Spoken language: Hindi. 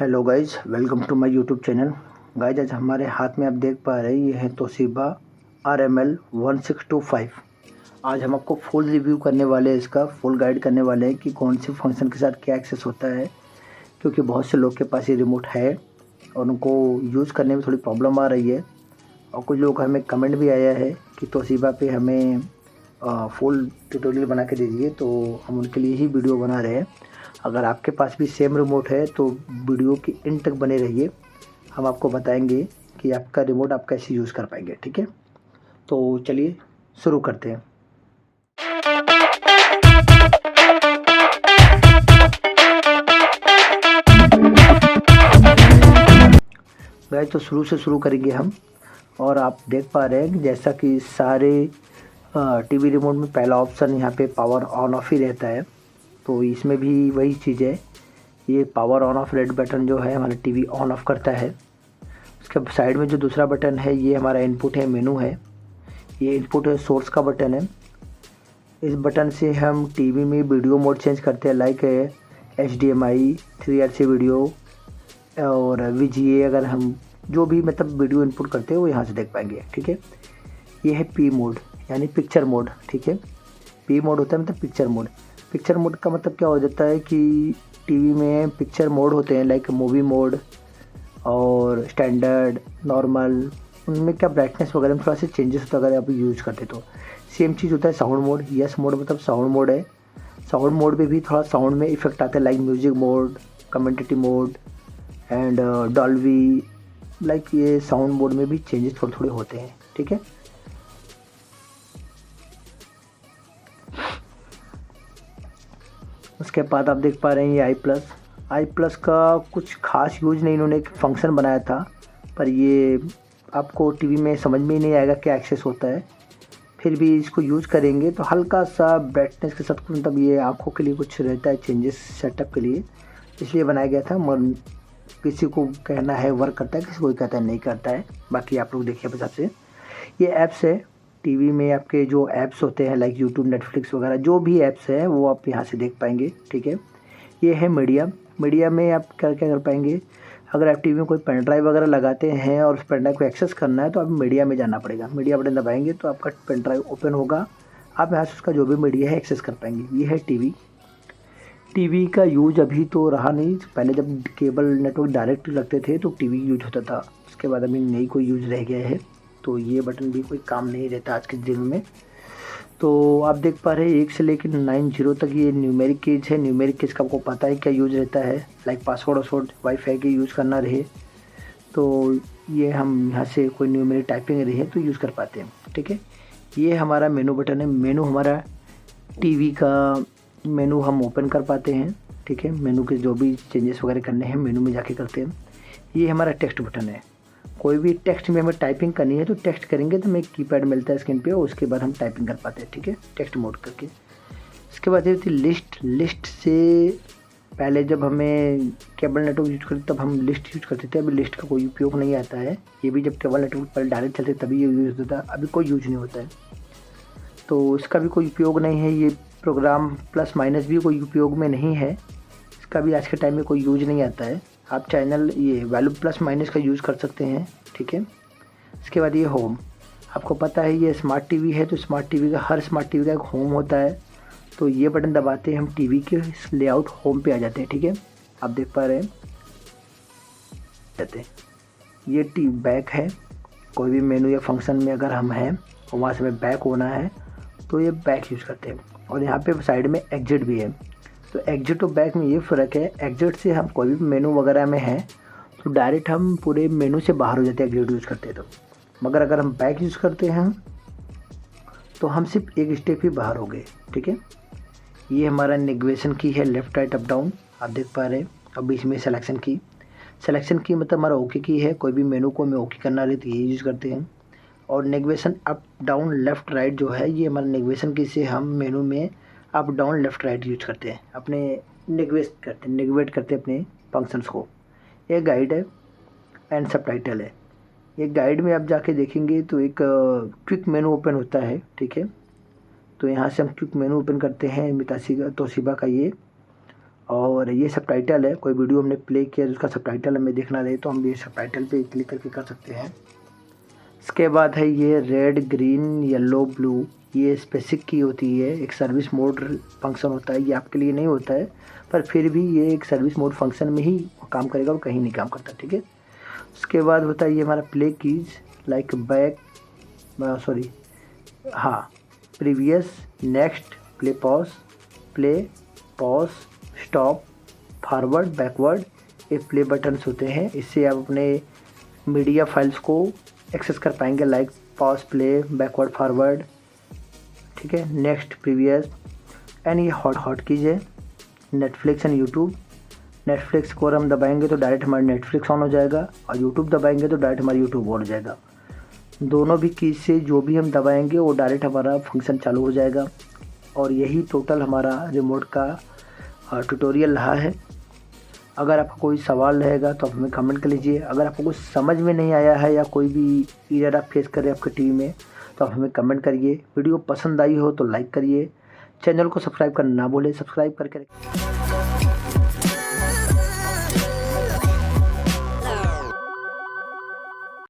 Hello guys, welcome to my YouTube channel. Guys, आज हमारे हाथ में आप देख पा रहे हैं ये है तोशिबा RML 1625। आज हम आपको फुल रिव्यू करने वाले हैं, इसका फुल गाइड करने वाले हैं कि कौन से फंक्शन के साथ क्या एक्सेस होता है। क्योंकि बहुत से लोग के पास ये रिमोट है और उनको यूज़ करने में थोड़ी प्रॉब्लम आ रही है। और कुछ लोग का हमें कमेंट भी आया है कि तोशिबा पे हमें फुल ट्यूटोरियल बना के दीजिए, तो हम उनके लिए ही वीडियो बना रहे हैं। अगर आपके पास भी सेम रिमोट है तो वीडियो की एंड तक बने रहिए। हम आपको बताएंगे कि आपका रिमोट आप कैसे यूज़ कर पाएंगे। ठीक है, तो चलिए शुरू करते हैं। गाइस, तो शुरू से शुरू करेंगे हम। और आप देख पा रहे हैं कि जैसा कि सारे टीवी रिमोट में पहला ऑप्शन यहाँ पे पावर ऑन ऑफ ही रहता है, तो इसमें भी वही चीज़ है। ये power on off red button जो है हमारा टीवी ऑन ऑफ करता है। उसके साइड में जो दूसरा बटन है ये हमारा इनपुट है, मेनू है। ये इनपुट है, सोर्स का बटन है। इस बटन से हम टीवी में वीडियो मोड चेंज करते हैं, लाइक HDMI 3RC वीडियो और VGA। अगर हम जो भी मतलब वीडियो इनपुट करते हैं वो यहाँ से देख पाएंगे। ठीक है, ये है P मोड यानी पिक्चर मोड। ठीक है, P मोड होता है मतलब पिक्चर मोड। पिक्चर मोड का मतलब क्या हो जाता है कि टीवी में पिक्चर मोड होते हैं, लाइक मूवी मोड और स्टैंडर्ड, नॉर्मल। उनमें क्या ब्राइटनेस वगैरह में थोड़ा सा चेंजेस होता है अगर आप यूज़ करते तो। सेम चीज़ होता है साउंड मोड। यस मोड मतलब साउंड मोड है। साउंड मोड में भी थोड़ा साउंड में इफेक्ट आता है, like music mode, commentative mode and Dolby. Like ये साउंड मोड में भी चेंजेस थोड़े थोड़े होते हैं। ठीक है, उसके बाद आप देख पा रहे हैं ये आई प्लस का कुछ खास यूज नहीं, इन्होंने एक फंक्शन बनाया था, पर ये आपको टीवी में समझ में ही नहीं आएगा क्या एक्सेस होता है। फिर भी इसको यूज़ करेंगे तो हल्का सा ब्राइटनेस के साथ मतलब ये आंखों के लिए कुछ रहता है चेंजेस सेटअप के लिए, इसलिए बनाया गया था। मन किसी को कहना है वर्क करता है, किसी को कहता है नहीं करता है। बाकी आप लोग देखिए हिसाब से। ये ऐप्स है टीवी में, आपके जो ऐप्स होते हैं लाइक यूट्यूब, नेटफ्लिक्स वगैरह, जो भी ऐप्स है वो आप यहाँ से देख पाएंगे। ठीक है, ये है मीडिया। मीडिया में आप क्या क्या कर पाएंगे, अगर आप टीवी में कोई पेन ड्राइव वगैरह लगाते हैं और उस पेन ड्राइव को एक्सेस करना है तो आप मीडिया में जाना पड़ेगा। मीडिया बटन दबाएंगे तो आपका पेन ड्राइव ओपन होगा, आप यहाँ से उसका जो भी मीडिया है एक्सेस कर पाएंगे। ये है टीवी। टीवी का यूज अभी तो रहा नहीं, पहले जब केबल नेटवर्क डायरेक्ट लगते थे तो टीवी यूज होता था। उसके बाद अभी नहीं कोई यूज रह गया है, तो ये बटन भी कोई काम नहीं रहता आज के दिन में। तो आप देख पा रहे हैं 1 से लेकर 90 तक ये न्यूमेरिक कीज है। न्यूमेरिक कीज का आपको पता है क्या यूज रहता है, लाइक पासवर्ड वासवर्ड वाईफाई के यूज़ करना रहे तो ये हम यहाँ से कोई न्यूमेरिक टाइपिंग रहे तो यूज़ कर पाते हैं। ठीक है, ये हमारा मेनू बटन है। मेनू हमारा टीवी का मेनू हम ओपन कर पाते हैं। ठीक है, मेनू के जो भी चेंजेस वगैरह करने हैं मेनू में जाके करते हैं। ये हमारा टेक्स्ट बटन है। कोई भी टेक्स्ट में हमें टाइपिंग करनी है तो टेक्स्ट करेंगे तो हमें कीपैड मिलता है स्क्रीन पे, और उसके बाद हम टाइपिंग कर पाते हैं। ठीक है, टेक्स्ट मोड करके। इसके बाद ये थी लिस्ट। लिस्ट से पहले जब हमें केबल नेटवर्क यूज करते तब हम लिस्ट यूज करते थे, अभी लिस्ट का कोई उपयोग नहीं आता है। ये भी जब केबल नेटवर्क पहले डायरेक्ट चलते तभी ये यूज़ होता था, अभी कोई यूज नहीं होता है, तो इसका भी कोई उपयोग नहीं है। ये प्रोग्राम प्लस माइनस भी कोई उपयोग में नहीं है, इसका भी आज के टाइम में कोई यूज नहीं आता है। आप चैनल ये वैल्यू प्लस माइनस का यूज़ कर सकते हैं। ठीक है, इसके बाद ये होम। आपको पता है ये स्मार्ट टीवी है तो स्मार्ट टीवी का, हर स्मार्ट टीवी का एक होम होता है, तो ये बटन दबाते हैं हम टीवी के लेआउट होम पे आ जाते हैं। ठीक है, आप देख पा रहे हैं जाते हैं। ये टी बैक है। कोई भी मेनू या फंक्शन में अगर हम हैं और वहाँ से हमें बैक होना है तो ये बैक यूज़ करते हैं। और यहाँ पे साइड में एग्जिट भी है। तो एग्जिट और बैक में ये फ़र्क है, एग्जिट से हम कोई भी मेनू वगैरह में हैं तो डायरेक्ट हम पूरे मेनू से बाहर हो जाते हैं एग्जिट यूज़ करते हैं तो। मगर अगर हम बैक यूज़ करते हैं तो हम सिर्फ एक स्टेप ही बाहर हो गए। ठीक है, ये हमारा नेविगेशन की है, लेफ़्ट राइट अप डाउन आप देख पा रहे हैं। और बीच में सिलेक्शन की। सिलेक्शन की मतलब हमारा ओके की है, कोई भी मेनू को हमें ओके करना रहे तो ये यूज़ करते हैं। और navigation up down left right जो है ये हमारा नेविगेशन की से हम मेनू में up down left right use करते हैं, अपने नेविगेट करते हैं अपने फंक्शंस को। ये गाइड है एंड सबटाइटल है। ये गाइड में आप जाके देखेंगे तो एक क्विक मेनू ओपन होता है। ठीक है, तो यहाँ से हम क्विक मेनू ओपन करते हैं तोशिबा का ये, और ये सबटाइटल है, कोई वीडियो हमने प्ले किया उसका सबटाइटल हमें देखना रहे तो हम ये सबटाइटल पे क्लिक करके कर सकते हैं। इसके बाद है ये रेड, ग्रीन, येलो, ब्लू, ये स्पेसिफिक की होती है, एक सर्विस मोड फंक्शन होता है। ये आपके लिए नहीं होता है पर फिर भी ये एक सर्विस मोड फंक्शन में ही काम करेगा और कहीं नहीं काम करता, ठीक है। उसके बाद होता है ये हमारा play keys, like back, sorry हाँ, previous, next, play pause, stop, forward, backward, ये प्ले बटन्स होते हैं। इससे आप अपने मीडिया फाइल्स को एक्सेस कर पाएंगे, like pause, play, backward, forward, ठीक है, नेक्स्ट, प्रीवियस। एंड ये हॉट कीज है, नेटफ्लिक्स एंड यूट्यूब। नेटफ्लिक्स को अगर हम दबाएंगे तो डायरेक्ट हमारा नेटफ्लिक्स ऑन हो जाएगा और यूट्यूब दबाएंगे तो डायरेक्ट हमारा यूट्यूब ऑन हो जाएगा। दोनों भी कीज से जो भी हम दबाएंगे वो डायरेक्ट हमारा फंक्शन चालू हो जाएगा। और यही टोटल हमारा रिमोट का ट्यूटोरियल रहा है। अगर आपका कोई सवाल रहेगा तो आप हमें कमेंट कर लीजिए। अगर आपको कुछ समझ में नहीं आया है या कोई भी एरर आप फेस कर रहे हैं आपके टीवी में तो आप हमें कमेंट करिए। वीडियो पसंद आई हो तो लाइक करिए, चैनल को सब्सक्राइब करना ना भूलें, सब्सक्राइब करके रखिए।